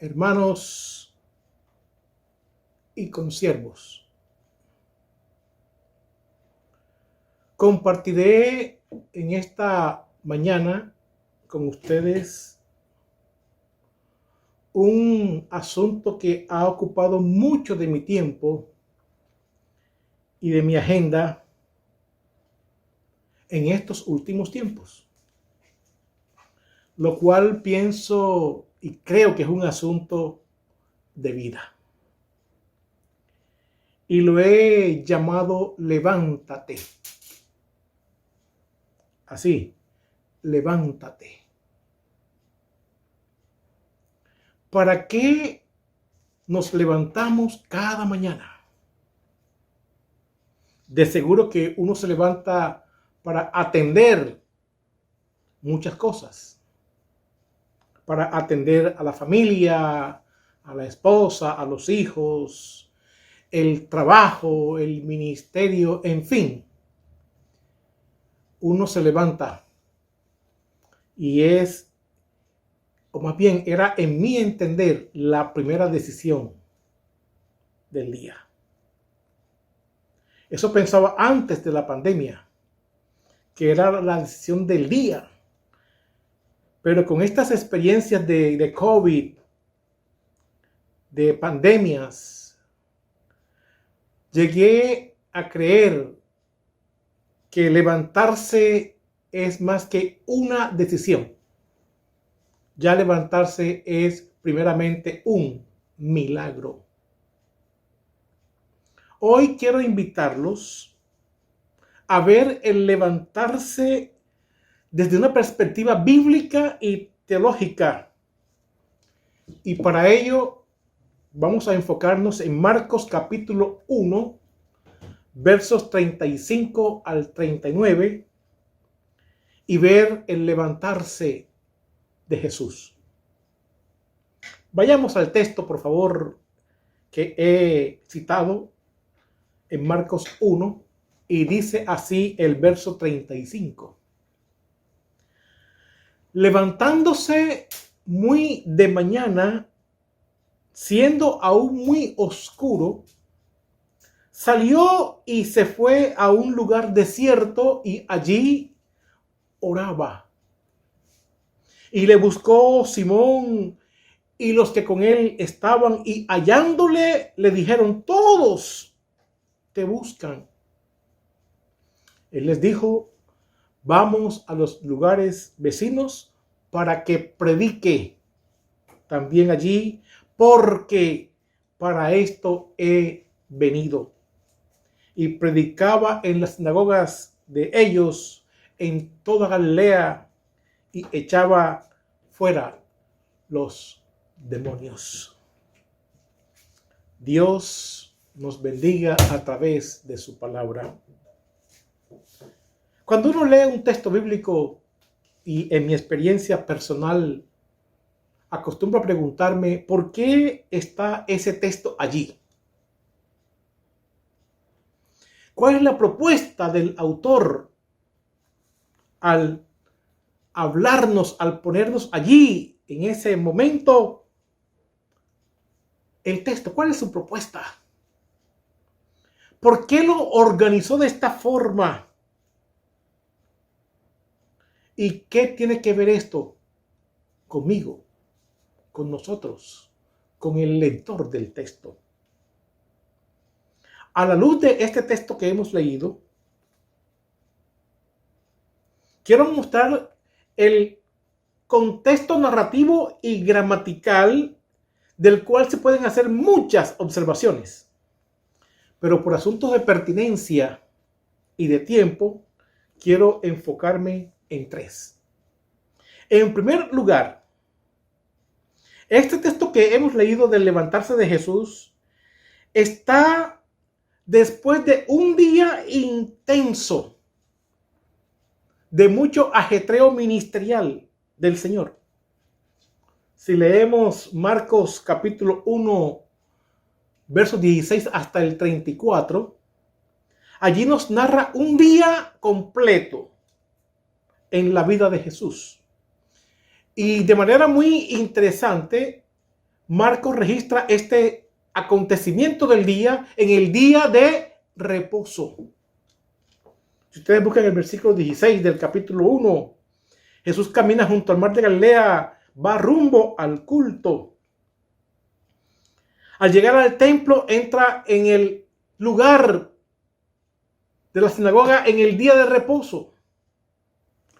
hermanos y consiervos. Compartiré en esta mañana con ustedes un asunto que ha ocupado mucho de mi tiempo y de mi agenda en estos últimos tiempos, lo cual pienso y creo que es un asunto de vida. Y lo he llamado levántate. Así, levántate. ¿Para qué nos levantamos cada mañana? De seguro que uno se levanta para atender muchas cosas. Para atender a la familia, a la esposa, a los hijos, el trabajo, el ministerio, en fin. Uno se levanta y es, o más bien era en mi entender, la primera decisión del día. Eso pensaba antes de la pandemia, que era la decisión del día. Pero con estas experiencias de COVID, de pandemias, llegué a creer que levantarse es más que una decisión. Ya levantarse es primeramente un milagro. Hoy quiero invitarlos a ver el levantarse desde una perspectiva bíblica y teológica. Y para ello vamos a enfocarnos en Marcos capítulo 1, versos 35 al 39, y ver el levantarse de Jesús. Vayamos al texto, por favor, que he citado en Marcos 1, y dice así el verso 35. Levantándose muy de mañana, siendo aún muy oscuro, salió y se fue a un lugar desierto y allí oraba. Y le buscó Simón y los que con él estaban, y hallándole le dijeron: todos te buscan. Él les dijo: vamos a los lugares vecinos para que predique también allí, porque para esto he venido. Y predicaba en las sinagogas de ellos en toda Galilea y echaba fuera los demonios. Dios nos bendiga a través de su palabra. Cuando uno lee un texto bíblico, y en mi experiencia personal, acostumbro a preguntarme por qué está ese texto allí. ¿Cuál es la propuesta del autor al hablarnos, al ponernos allí en ese momento el texto? ¿Cuál es su propuesta? ¿Por qué lo organizó de esta forma? ¿Y qué tiene que ver esto conmigo, con nosotros, con el lector del texto? A la luz de este texto que hemos leído, quiero mostrar el contexto narrativo y gramatical del cual se pueden hacer muchas observaciones. Pero por asuntos de pertinencia y de tiempo, quiero enfocarme en tres. En primer lugar, este texto que hemos leído del levantarse de Jesús está después de un día intenso, de mucho ajetreo ministerial del Señor. Si leemos Marcos capítulo 1, versos 16 hasta el 34, allí nos narra un día completo en la vida de Jesús. Y de manera muy interesante Marcos registra este acontecimiento del día en el día de reposo. Si ustedes buscan el versículo 16 del capítulo 1, Jesús camina junto al mar de Galilea, va rumbo al culto. Al llegar al templo, entra en el lugar de la sinagoga en el día de reposo.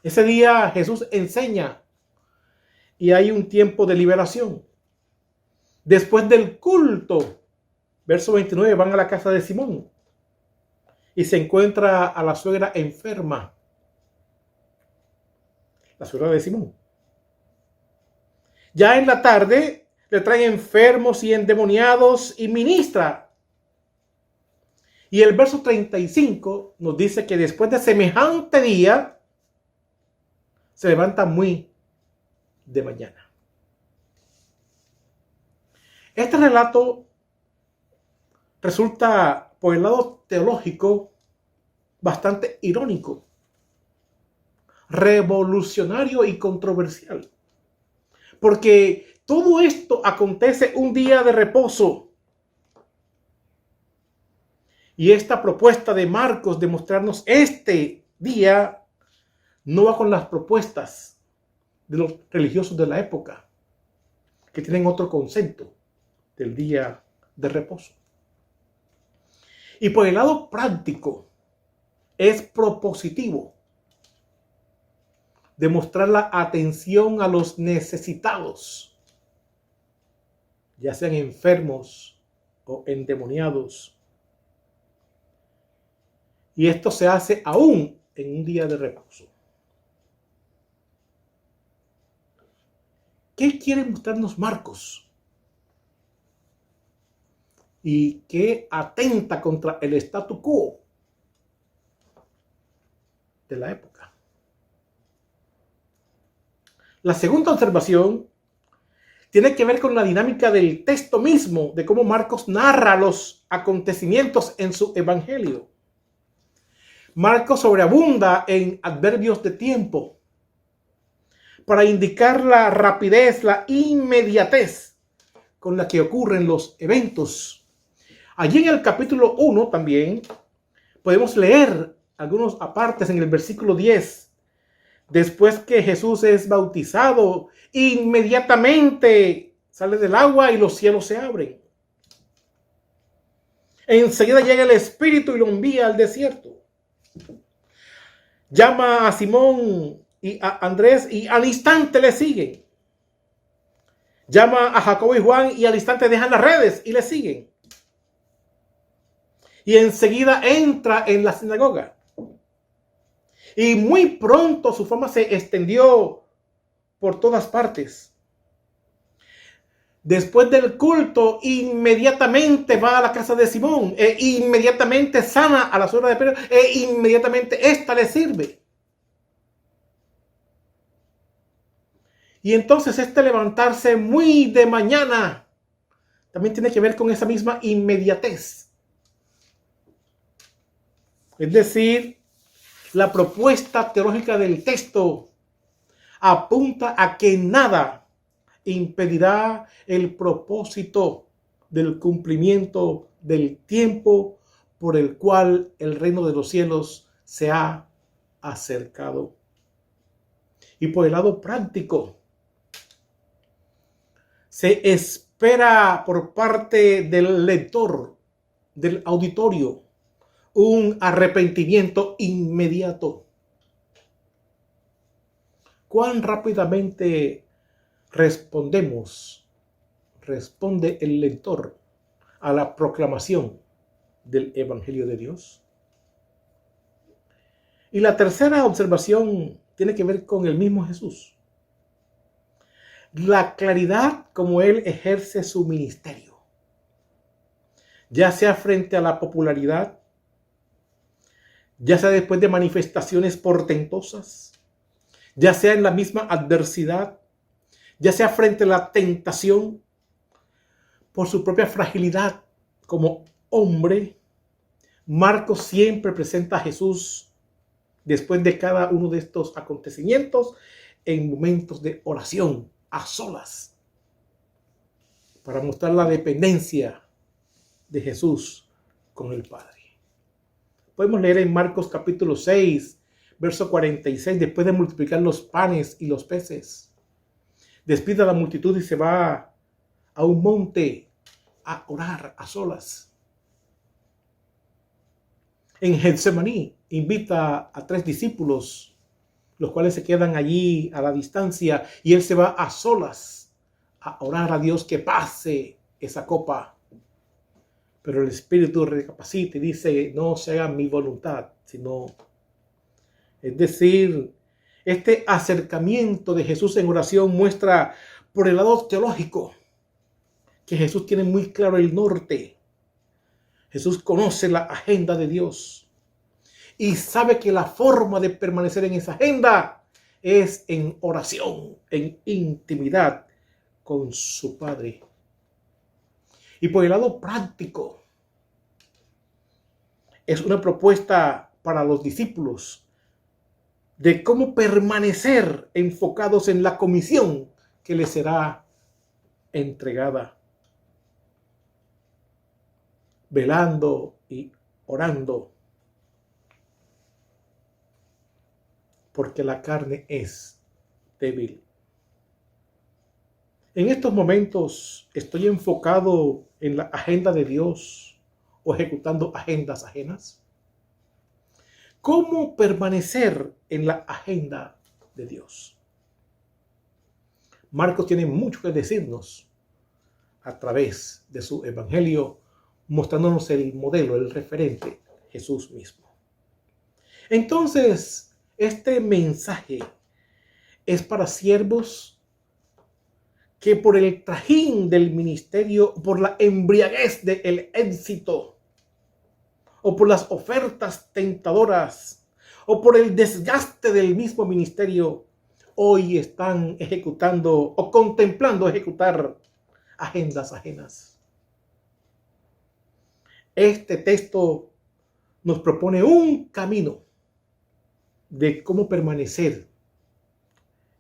Ese día Jesús enseña y hay un tiempo de liberación. Después del culto, verso 29, van a la casa de Simón y se encuentra a la suegra enferma. La suegra de Simón. Ya en la tarde le traen enfermos y endemoniados y ministra. Y el verso 35 nos dice que después de semejante día se levanta muy de mañana. Este relato resulta, por el lado teológico, bastante irónico, revolucionario y controversial. Porque todo esto acontece un día de reposo. Y esta propuesta de Marcos de mostrarnos este día no va con las propuestas de los religiosos de la época, que tienen otro concepto del día de reposo. Y por el lado práctico, es propositivo demostrar la atención a los necesitados, ya sean enfermos o endemoniados. Y esto se hace aún en un día de reposo. ¿Qué quiere mostrarnos Marcos? Y qué atenta contra el statu quo de la época. La segunda observación tiene que ver con la dinámica del texto mismo, de cómo Marcos narra los acontecimientos en su evangelio. Marcos sobreabunda en adverbios de tiempo para indicar la rapidez, la inmediatez con la que ocurren los eventos. Allí en el capítulo 1 también podemos leer algunos apartes en el versículo 10. Después que Jesús es bautizado, inmediatamente sale del agua y los cielos se abren. Enseguida llega el Espíritu y lo envía al desierto. Llama a Simón y a Andrés y al instante le siguen. Llama a Jacobo y Juan y al instante dejan las redes y le siguen. Y enseguida entra en la sinagoga. Y muy pronto su fama se extendió por todas partes. Después del culto, inmediatamente va a la casa de Simón, inmediatamente sana a la suegra de Pedro, inmediatamente ésta le sirve. Y entonces este levantarse muy de mañana también tiene que ver con esa misma inmediatez. Es decir, la propuesta teológica del texto apunta a que nada impedirá el propósito del cumplimiento del tiempo por el cual el reino de los cielos se ha acercado. Y por el lado práctico, se espera por parte del lector, del auditorio, un arrepentimiento inmediato. ¿Cuán rápidamente responde el lector a la proclamación del Evangelio de Dios? Y la tercera observación tiene que ver con el mismo Jesús. La claridad como él ejerce su ministerio, ya sea frente a la popularidad, ya sea después de manifestaciones portentosas, ya sea en la misma adversidad, ya sea frente a la tentación, por su propia fragilidad como hombre. Marcos siempre presenta a Jesús después de cada uno de estos acontecimientos en momentos de oración, a solas. para mostrar la dependencia de Jesús con el Padre. Podemos leer en Marcos capítulo 6, verso 46, después de multiplicar los panes y los peces, despide a la multitud y se va a un monte a orar a solas. En Getsemaní invita a 3 discípulos, los cuales se quedan allí a la distancia, y él se va a solas a orar a Dios que pase esa copa. Pero el Espíritu recapacita y dice, no se haga mi voluntad, sino... Es decir, este acercamiento de Jesús en oración muestra por el lado teológico que Jesús tiene muy claro el norte. Jesús conoce la agenda de Dios y sabe que la forma de permanecer en esa agenda es en oración, en intimidad con su Padre. Y por el lado práctico, es una propuesta para los discípulos de cómo permanecer enfocados en la comisión que les será entregada. Velando y orando, porque la carne es débil. En estos momentos estoy enfocado en la agenda de Dios o ejecutando agendas ajenas. ¿Cómo permanecer en la agenda de Dios? Marcos tiene mucho que decirnos a través de su evangelio, mostrándonos el modelo, el referente, Jesús mismo. Entonces, este mensaje es para siervos que por el trajín del ministerio, por la embriaguez del éxito, o por las ofertas tentadoras, o por el desgaste del mismo ministerio, hoy están ejecutando o contemplando ejecutar agendas ajenas. Este texto nos propone un camino de cómo permanecer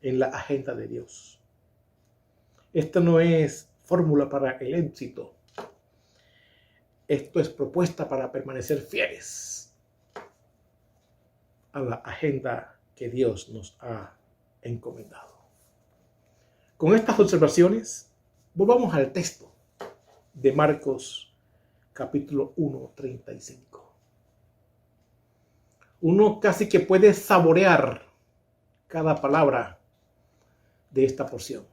en la agenda de Dios. Esto no es fórmula para el éxito. Esto es propuesta para permanecer fieles a la agenda que Dios nos ha encomendado. Con estas observaciones, volvamos al texto de Marcos capítulo 1, 35. Uno casi que puede saborear cada palabra de esta porción.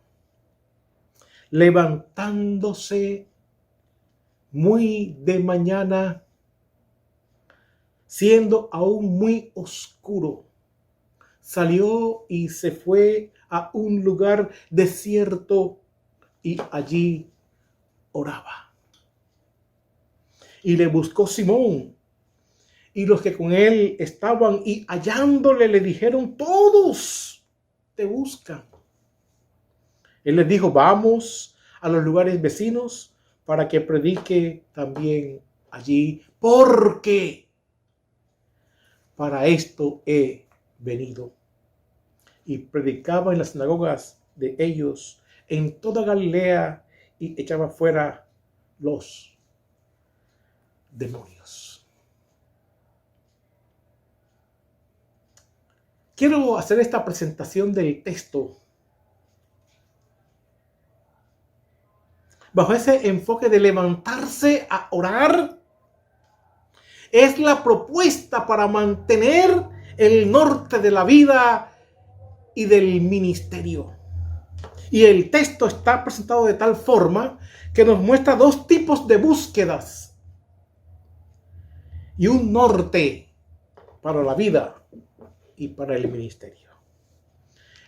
Levantándose muy de mañana, siendo aún muy oscuro, salió y se fue a un lugar desierto y allí oraba. Y le buscó Simón y los que con él estaban, y hallándole le dijeron, todos te buscan. Él les dijo, vamos a los lugares vecinos para que predique también allí, porque para esto he venido. Y predicaba en las sinagogas de ellos en toda Galilea y echaba fuera los demonios. Quiero hacer esta presentación del texto bajo ese enfoque de levantarse a orar. Es la propuesta para mantener el norte de la vida y del ministerio. Y el texto está presentado de tal forma que nos muestra 2 tipos de búsquedas y un norte para la vida y para el ministerio.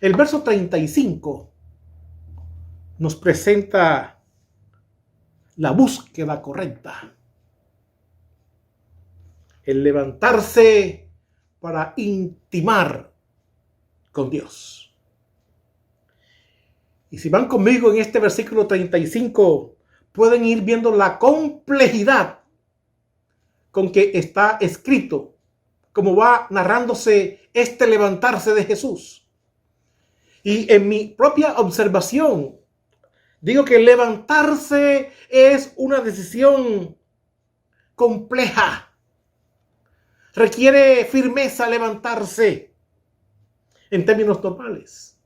El verso 35 nos presenta la búsqueda correcta. El levantarse para intimar con Dios. Y si van conmigo en este versículo 35, pueden ir viendo la complejidad con que está escrito, como va narrándose este levantarse de Jesús. Y en mi propia observación, Digo que levantarse es una decisión compleja. Requiere firmeza levantarse en términos normales.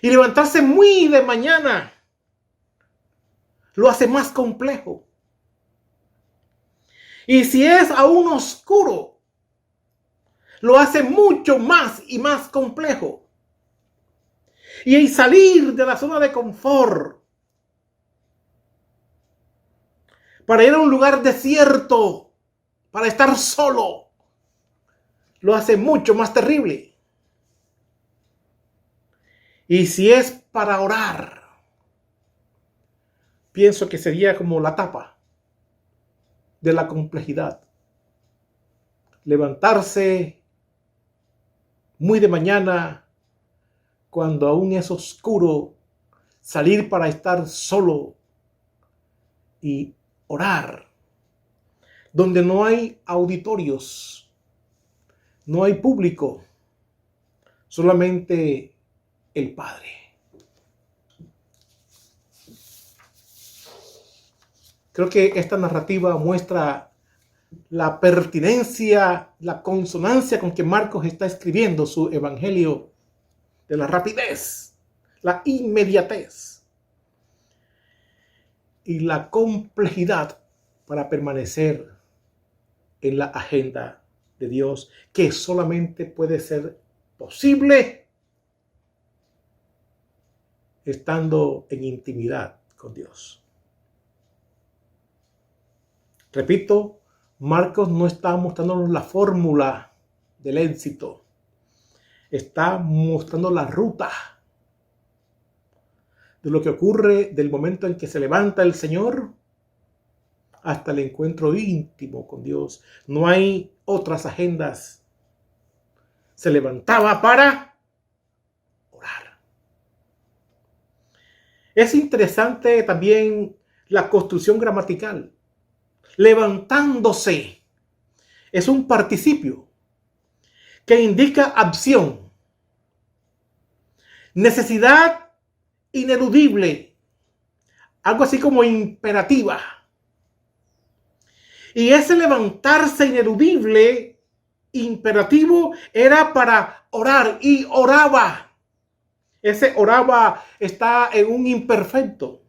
Y levantarse muy de mañana lo hace más complejo. Y si es aún oscuro, lo hace mucho más y más complejo. Y salir de la zona de confort para ir a un lugar desierto, para estar solo, lo hace mucho más terrible. Y si es para orar, pienso que sería como la tapa de la complejidad. Levantarse muy de mañana, cuando aún es oscuro, salir para estar solo y orar, donde no hay auditorios, no hay público, solamente el Padre. Creo que esta narrativa muestra la pertinencia, la consonancia con que Marcos está escribiendo su evangelio, de la rapidez, la inmediatez y la complejidad para permanecer en la agenda de Dios, que solamente puede ser posible estando en intimidad con Dios. Repito, Marcos no está mostrándonos la fórmula del éxito. Está mostrando la ruta de lo que ocurre del momento en que se levanta el Señor hasta el encuentro íntimo con Dios. No hay otras agendas. Se levantaba para orar. Es interesante también la construcción gramatical. Levantándose es un participio que indica acción, necesidad ineludible, algo así como imperativa. Y ese levantarse ineludible, imperativo, era para orar, y oraba. Ese oraba está en un imperfecto,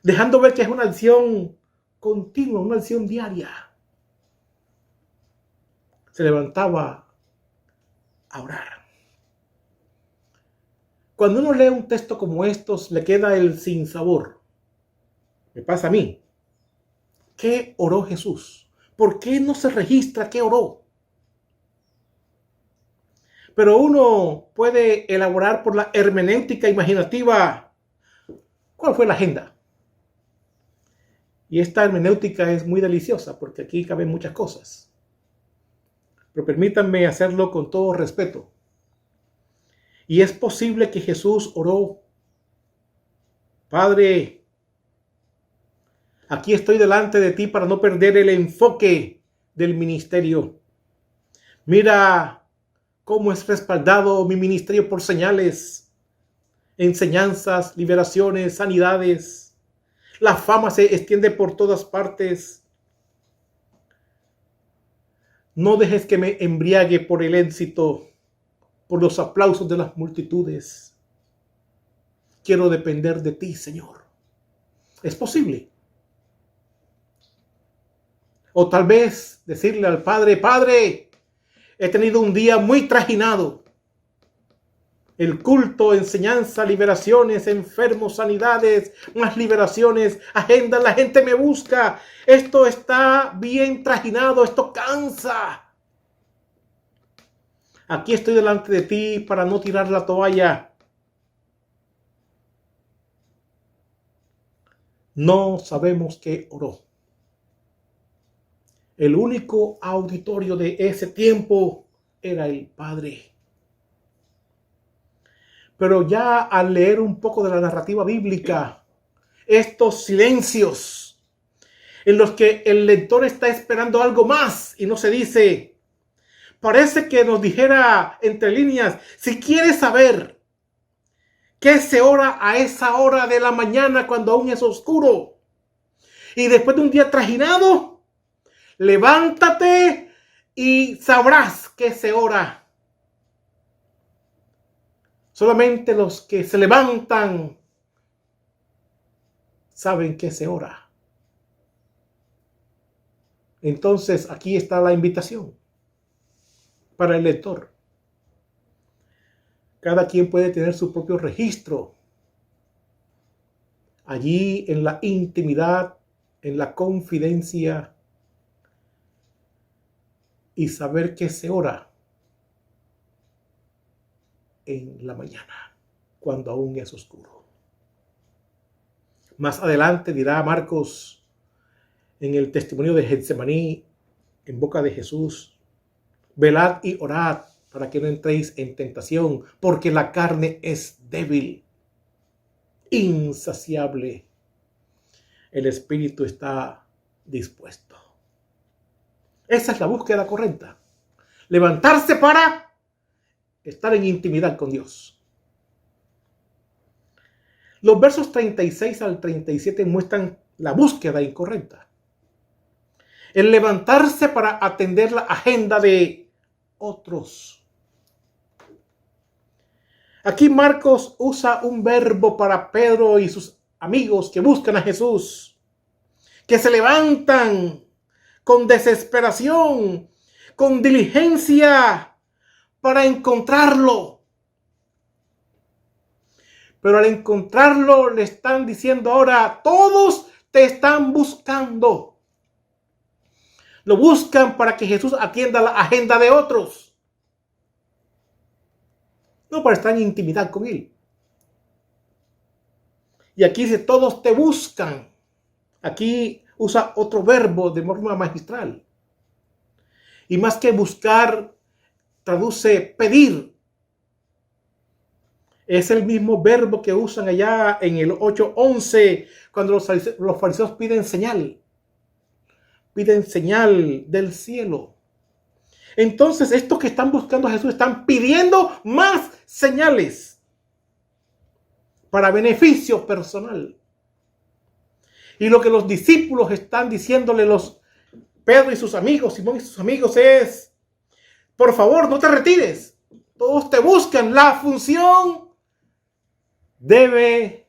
dejando ver que es una acción continua, una acción diaria. Se levantaba a orar. Cuando uno lee un texto como estos, le queda el sinsabor. Me pasa a mí. ¿Qué oró Jesús? ¿Por qué no se registra qué oró? Pero uno puede elaborar por la hermenéutica imaginativa cuál fue la agenda. Y esta hermenéutica es muy deliciosa porque aquí caben muchas cosas. Pero permítanme hacerlo con todo respeto. Y es posible que Jesús oró: Padre, aquí estoy delante de ti para no perder el enfoque del ministerio. Mira cómo es respaldado mi ministerio por señales, enseñanzas, liberaciones, sanidades. La fama se extiende por todas partes. No dejes que me embriague por el éxito, por los aplausos de las multitudes. Quiero depender de ti, Señor. ¿Es posible? O tal vez decirle al Padre: Padre, he tenido un día muy trajinado. El culto, enseñanza, liberaciones, enfermos, sanidades, más liberaciones, agenda, la gente me busca. Esto está bien trajinado, esto cansa. Aquí estoy delante de ti para no tirar la toalla. No sabemos qué oró. El único auditorio de ese tiempo era el Padre. Pero ya al leer un poco de la narrativa bíblica, estos silencios en los que el lector está esperando algo más y no se dice, parece que nos dijera entre líneas: si quieres saber ¿Qué se ora a esa hora de la mañana cuando aún es oscuro? Y después de un día trajinado, levántate y sabrás qué se ora. Solamente los que se levantan saben qué se ora. Entonces, aquí está la invitación para el lector. Cada quien puede tener su propio registro. Allí en la intimidad, en la confidencia y saber qué se ora en la mañana, cuando aún es oscuro. Más adelante dirá Marcos en el testimonio de Getsemaní, en boca de Jesús: velad y orad para que no entréis en tentación, porque la carne es débil, insaciable. El espíritu está dispuesto. Esa es la búsqueda correcta. Levantarse para estar en intimidad con Dios. Los versos 36 al 37 muestran la búsqueda incorrecta. El levantarse para atender la agenda de otros. Aquí Marcos usa un verbo para Pedro y sus amigos que buscan a Jesús, que se levantan con desesperación, con diligencia para encontrarlo. Pero al encontrarlo le están diciendo ahora: todos te están buscando. Lo buscan para que Jesús atienda la agenda de otros. No para estar en intimidad con Él. Y aquí dice: todos te buscan. Aquí usa otro verbo de forma magistral. Y más que buscar, traduce pedir. Es el mismo verbo que usan allá en el 8:11, cuando los fariseos piden señal. Piden señal del cielo. Entonces, estos que están buscando a Jesús están pidiendo más señales para beneficio personal. Y lo que los discípulos están diciéndole, Pedro y sus amigos, Simón y sus amigos, es: por favor, no te retires. Todos te buscan. La función debe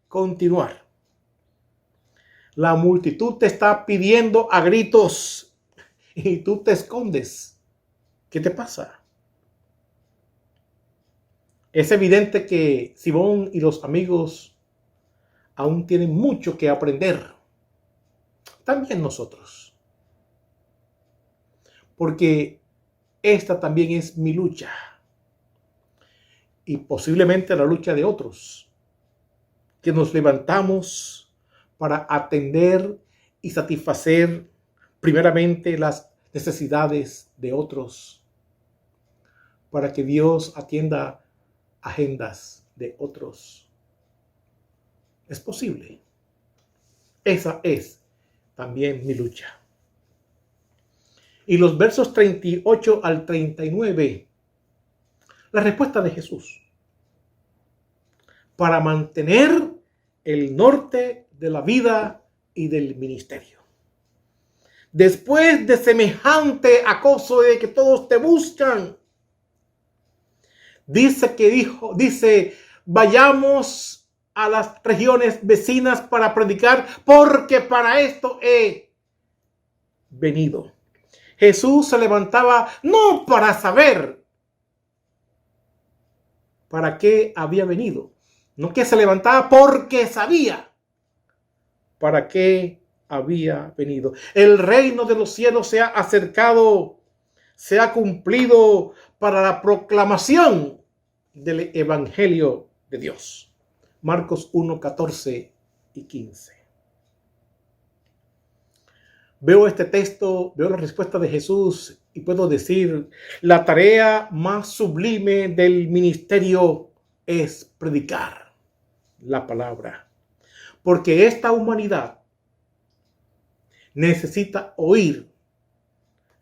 continuar. La multitud te está pidiendo a gritos y tú te escondes. ¿Qué te pasa? Es evidente que Simón y los amigos aún tienen mucho que aprender. También nosotros. Porque esta también es mi lucha. Y posiblemente la lucha de otros. Que nos levantamos para atender y satisfacer primeramente las necesidades de otros, para que Dios atienda agendas de otros. Es posible. Esa es también mi lucha. Y los versos 38 al 39, la respuesta de Jesús para mantener el norte de la vida y del ministerio. Después de semejante acoso de que todos te buscan, dice, vayamos a las regiones vecinas para predicar, porque para esto he venido. Jesús se levantaba no para saber para qué había venido, no, que se levantaba porque sabía para qué había venido. El reino de los cielos se ha acercado, se ha cumplido para la proclamación del evangelio de Dios. Marcos 1, 14 y 15. Veo este texto, veo la respuesta de Jesús y puedo decir: la tarea más sublime del ministerio es predicar la palabra. Porque esta humanidad necesita oír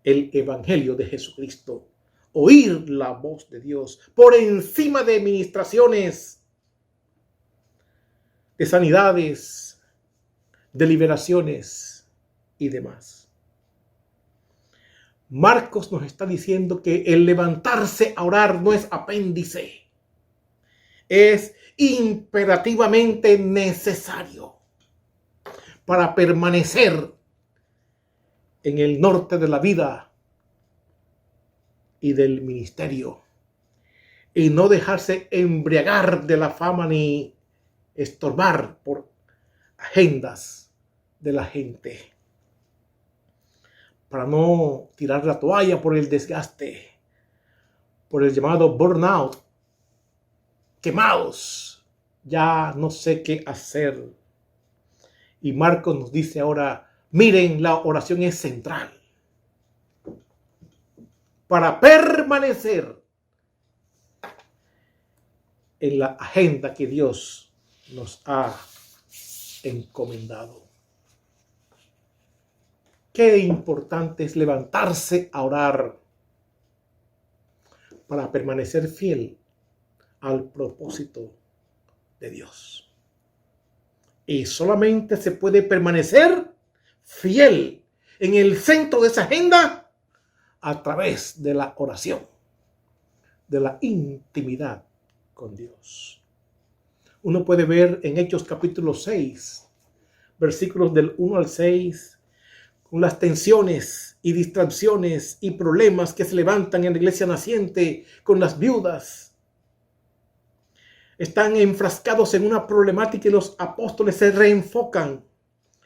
el evangelio de Jesucristo, oír la voz de Dios por encima de ministraciones, de sanidades, de liberaciones y demás. Marcos nos está diciendo que el levantarse a orar no es apéndice, es imperativamente necesario para permanecer en el norte de la vida y del ministerio, y no dejarse embriagar de la fama ni estorbar por agendas de la gente, para no tirar la toalla por el desgaste, por el llamado burnout, quemados, ya no sé qué hacer. Y Marcos nos dice ahora, miren, la oración es central para permanecer en la agenda que Dios nos ha encomendado. Qué importante es levantarse a orar para permanecer fiel al propósito de Dios. Y solamente se puede permanecer fiel en el centro de esa agenda a través de la oración, de la intimidad con Dios. Uno puede ver en Hechos capítulo 6, versículos del 1 al 6, con las tensiones y distracciones y problemas que se levantan en la iglesia naciente con las viudas. Están enfrascados en una problemática y los apóstoles se reenfocan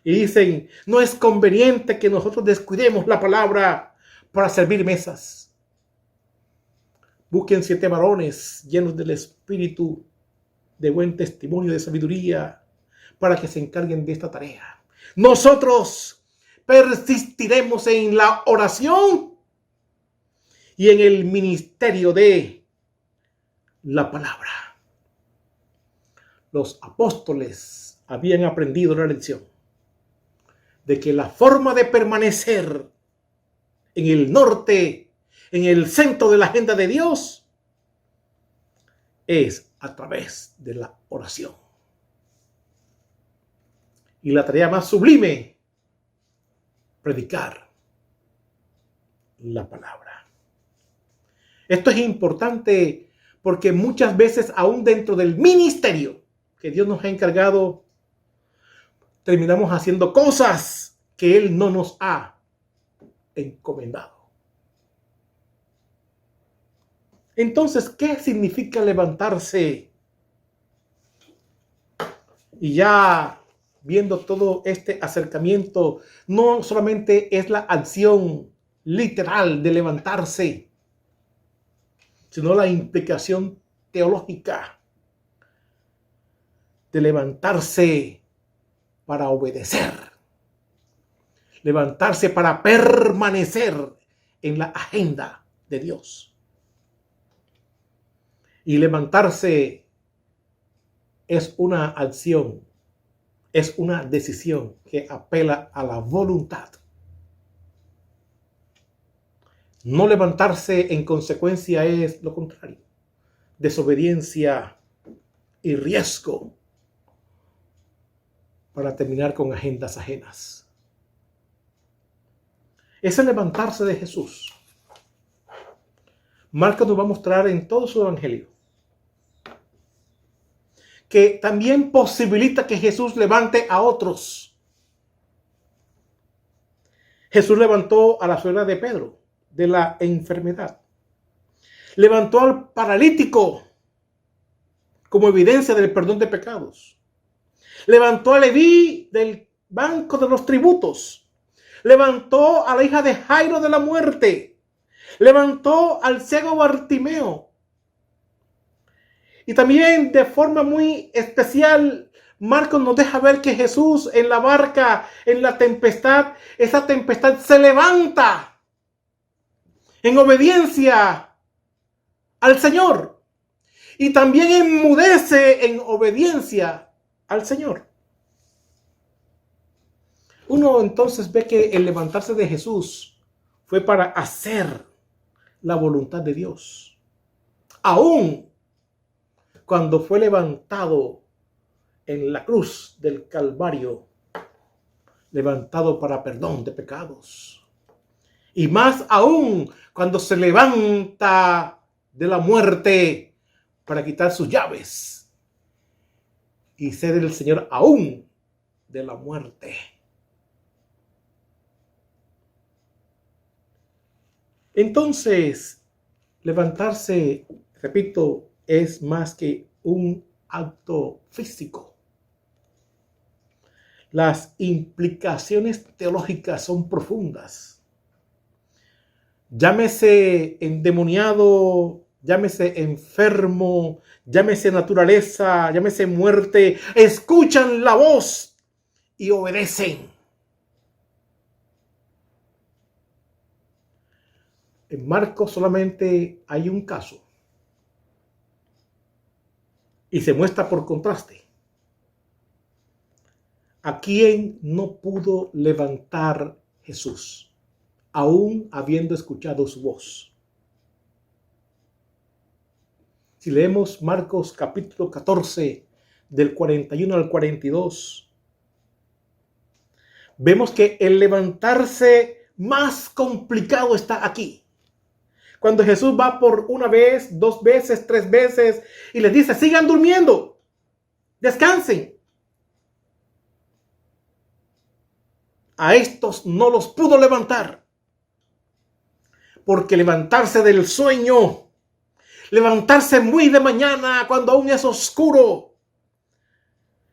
y dicen, no es conveniente que nosotros descuidemos la palabra para servir mesas. Busquen 7 varones llenos del espíritu de buen testimonio, de sabiduría, para que se encarguen de esta tarea. Nosotros persistiremos en la oración y en el ministerio de la palabra. Los apóstoles habían aprendido la lección de que la forma de permanecer en el norte, en el centro de la agenda de Dios, es a través de la oración. Y la tarea más sublime, predicar la palabra. Esto es importante porque muchas veces, aún dentro del ministerio que Dios nos ha encargado, terminamos haciendo cosas que Él no nos ha encomendado. Entonces, ¿qué significa levantarse? Y ya viendo todo este acercamiento, no solamente es la acción literal de levantarse, sino la implicación teológica de levantarse para obedecer, levantarse para permanecer en la agenda de Dios. Y levantarse es una acción, es una decisión que apela a la voluntad. No levantarse en consecuencia es lo contrario, desobediencia y riesgo para terminar con agendas ajenas. Es el levantarse de Jesús. Marcos nos va a mostrar en todo su evangelio que también posibilita que Jesús levante a otros. Jesús levantó a la suegra de Pedro de la enfermedad. Levantó al paralítico como evidencia del perdón de pecados. Levantó a Leví del banco de los tributos. Levantó a la hija de Jairo de la muerte. Levantó al ciego Bartimeo. Y también de forma muy especial, Marcos nos deja ver que Jesús en la barca, en la tempestad, esa tempestad se levanta en obediencia al Señor. Y también enmudece en obediencia al Señor. Uno entonces ve que el levantarse de Jesús fue para hacer la voluntad de Dios. Aún cuando fue levantado en la cruz del Calvario, levantado para perdón de pecados. Y más aún cuando se levanta de la muerte para quitar sus llaves y ser el Señor aún de la muerte. Entonces, levantarse, repito, es más que un acto físico. Las implicaciones teológicas son profundas. Llámese endemoniado, llámese enfermo, llámese naturaleza, llámese muerte, escuchan la voz y obedecen. En Marcos solamente hay un caso y se muestra por contraste. ¿A quién no pudo levantar Jesús, aún habiendo escuchado su voz? Si leemos Marcos capítulo 14, del 41 al 42, vemos que el levantarse más complicado está aquí. Cuando Jesús va por una vez, 2 veces, 3 veces y les dice, sigan durmiendo, descansen. A estos no los pudo levantar, porque levantarse del sueño, levantarse muy de mañana cuando aún es oscuro,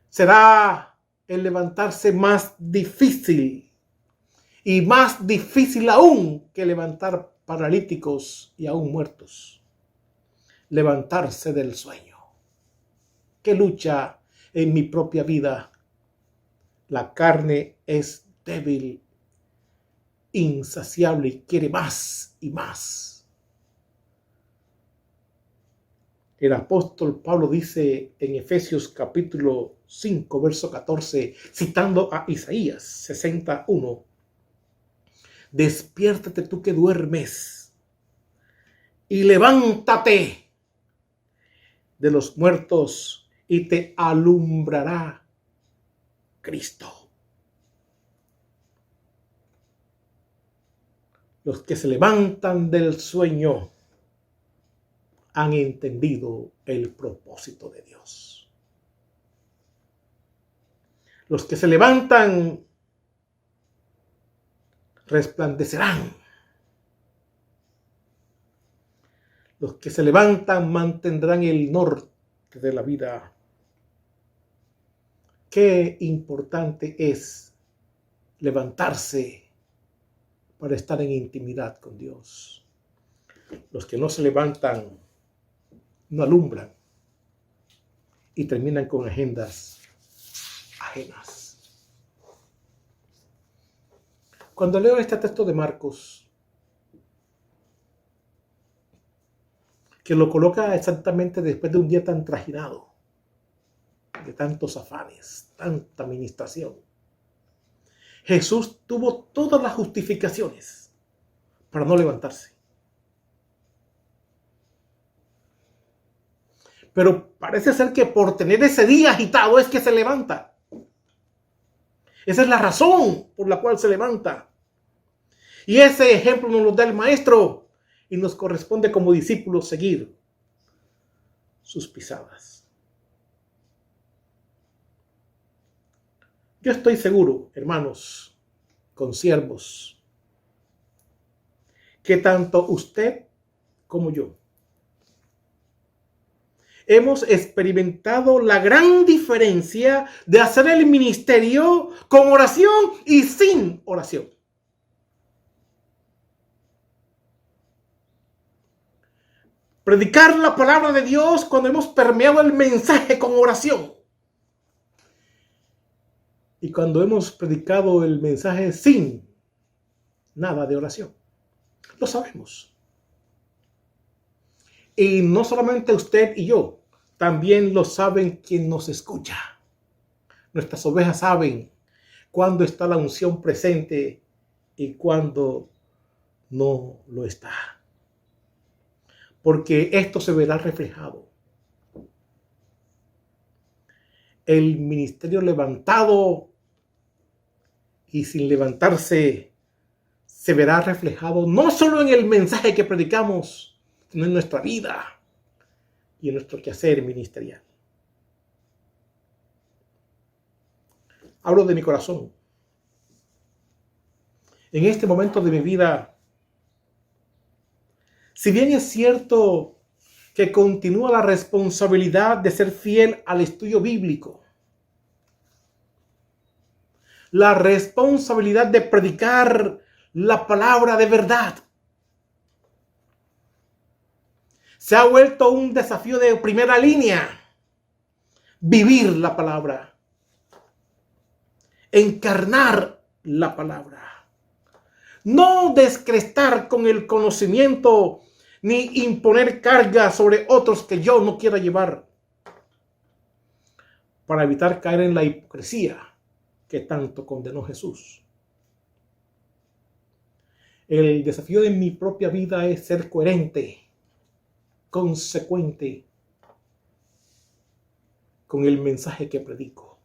será el levantarse más difícil y más difícil aún que levantar paralíticos y aún muertos. Levantarse del sueño. ¿Qué lucha en mi propia vida? La carne es débil, insaciable y quiere más y más. El apóstol Pablo dice en Efesios capítulo 5, verso 14, citando a Isaías 61, despiértate tú que duermes y levántate de los muertos y te alumbrará Cristo. Los que se levantan del sueño han entendido el propósito de Dios. Los que se levantan resplandecerán. Los que se levantan mantendrán el norte de la vida. Qué importante es levantarse para estar en intimidad con Dios. Los que no se levantan no alumbran y terminan con agendas ajenas. Cuando leo este texto de Marcos, que lo coloca exactamente después de un día tan trajinado, de tantos afanes, tanta administración, Jesús tuvo todas las justificaciones para no levantarse. Pero parece ser que por tener ese día agitado es que se levanta. Esa es la razón por la cual se levanta. Y ese ejemplo nos lo da el maestro y nos corresponde como discípulos seguir sus pisadas. Yo estoy seguro, hermanos, consiervos, que tanto usted como yo hemos experimentado la gran diferencia de hacer el ministerio con oración y sin oración. Predicar la palabra de Dios cuando hemos permeado el mensaje con oración. Y cuando hemos predicado el mensaje sin nada de oración. Lo sabemos. Y no solamente usted y yo, también lo saben quien nos escucha. Nuestras ovejas saben cuándo está la unción presente y cuándo no lo está. Porque esto se verá reflejado el ministerio levantado y sin levantarse se verá reflejado no solo en el mensaje que predicamos, sino en nuestra vida y en nuestro quehacer ministerial. Hablo de mi corazón. En este momento de mi vida, si bien es cierto que continúa la responsabilidad de ser fiel al estudio bíblico, la responsabilidad de predicar la palabra de verdad, se ha vuelto un desafío de primera línea. Vivir la palabra, encarnar la palabra, no descrestar con el conocimiento ni imponer carga sobre otros que yo no quiera llevar, para evitar caer en la hipocresía que tanto condenó Jesús. El desafío de mi propia vida es ser coherente, consecuente con el mensaje que predico.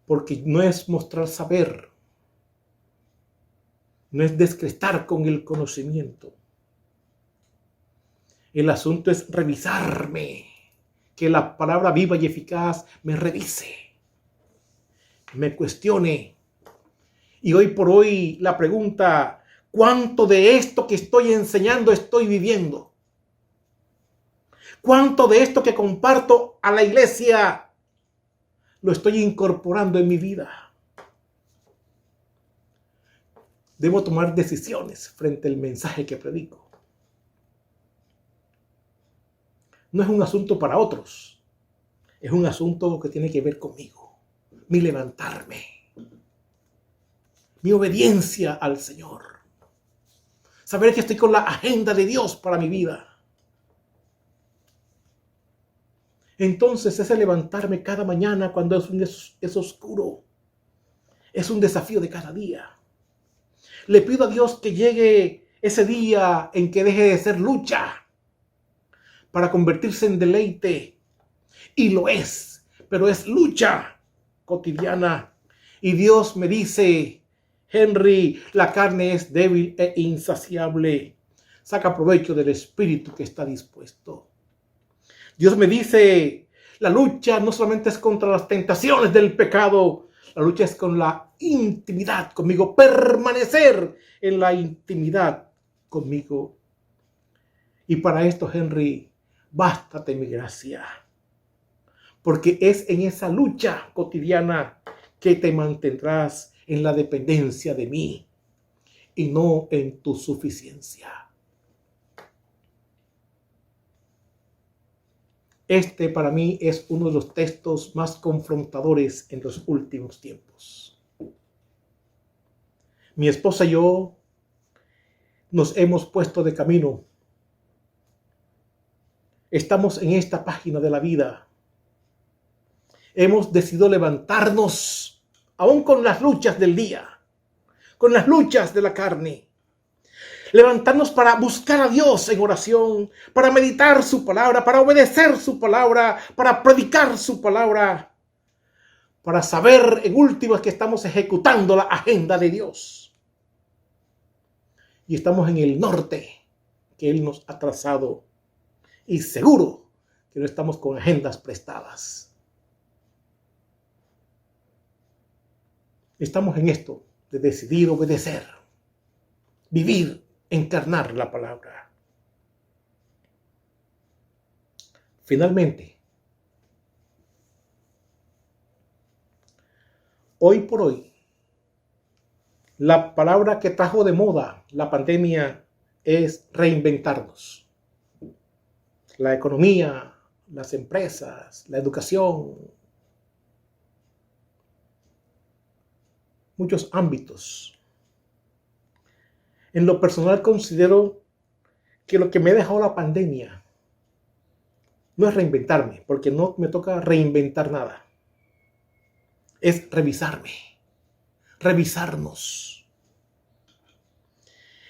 Porque no es mostrar saber, no es descrestar con el conocimiento. El asunto es revisarme, que la palabra viva y eficaz me revise, me cuestione. Y hoy por hoy la pregunta: ¿cuánto de esto que estoy enseñando estoy viviendo? ¿Cuánto de esto que comparto a la iglesia lo estoy incorporando en mi vida? Debo tomar decisiones frente al mensaje que predico. No es un asunto para otros, es un asunto que tiene que ver conmigo, mi levantarme, mi obediencia al Señor, saber que estoy con la agenda de Dios para mi vida. Entonces ese levantarme cada mañana cuando es oscuro es un desafío de cada día. Le pido a Dios que llegue ese día en que deje de ser lucha para convertirse en deleite. Y lo es, pero es lucha cotidiana. Y Dios me dice: Henry, la carne es débil e insaciable. Saca provecho del espíritu que está dispuesto. Dios me dice: la lucha no solamente es contra las tentaciones del pecado, la lucha es con la intimidad conmigo, permanecer en la intimidad conmigo. Y para esto, Henry, bástate mi gracia, porque es en esa lucha cotidiana que te mantendrás en la dependencia de mí y no en tu suficiencia. Este para mí es uno de los textos más confrontadores en los últimos tiempos. Mi esposa y yo nos hemos puesto de camino. Estamos en esta página de la vida. Hemos decidido levantarnos, aún con las luchas del día, con las luchas de la carne. Levantarnos para buscar a Dios en oración, para meditar su palabra, para obedecer su palabra, para predicar su palabra, para saber en últimas que estamos ejecutando la agenda de Dios. Y estamos en el norte que Él nos ha trazado. Y seguro que no estamos con agendas prestadas. Estamos en esto de decidir obedecer, vivir, encarnar la palabra. Finalmente, hoy por hoy, la palabra que trajo de moda la pandemia es reinventarnos. La economía, las empresas, la educación, muchos ámbitos. En lo personal considero que lo que me ha dejado la pandemia no es reinventarme, porque no me toca reinventar nada. Es revisarme, revisarnos.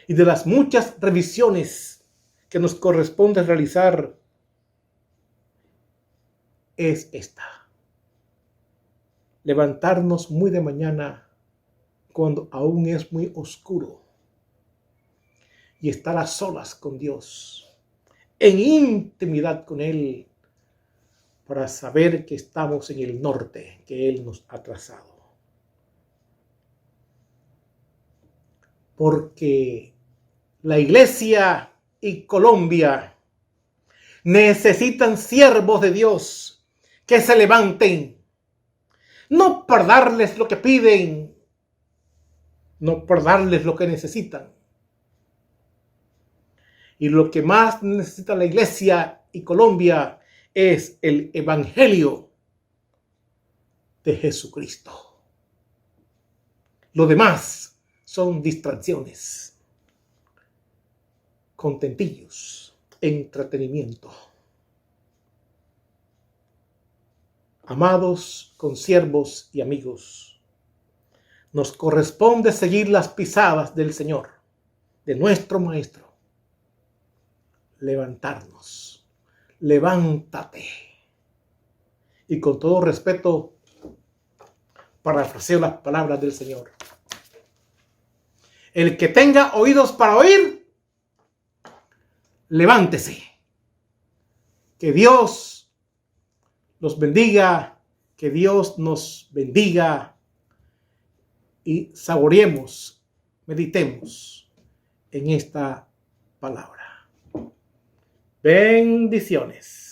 Y de las muchas revisiones que nos corresponde realizar es esta: levantarnos muy de mañana cuando aún es muy oscuro y estar a solas con Dios, en intimidad con Él, para saber que estamos en el norte que Él nos ha trazado. Porque la Iglesia y Colombia necesitan siervos de Dios que se levanten, no por darles lo que piden, no por darles lo que necesitan. Y lo que más necesita la Iglesia y Colombia es el Evangelio de Jesucristo. Lo demás son distracciones, contentillos, entretenimiento. Amados consiervos y amigos, nos corresponde seguir las pisadas del Señor, de nuestro Maestro. Levantarnos, levántate. Y con todo respeto, parafraseo las palabras del Señor: el que tenga oídos para oír, levántese. Que Dios los bendiga, que Dios nos bendiga, y saboreemos, meditemos en esta palabra. Bendiciones.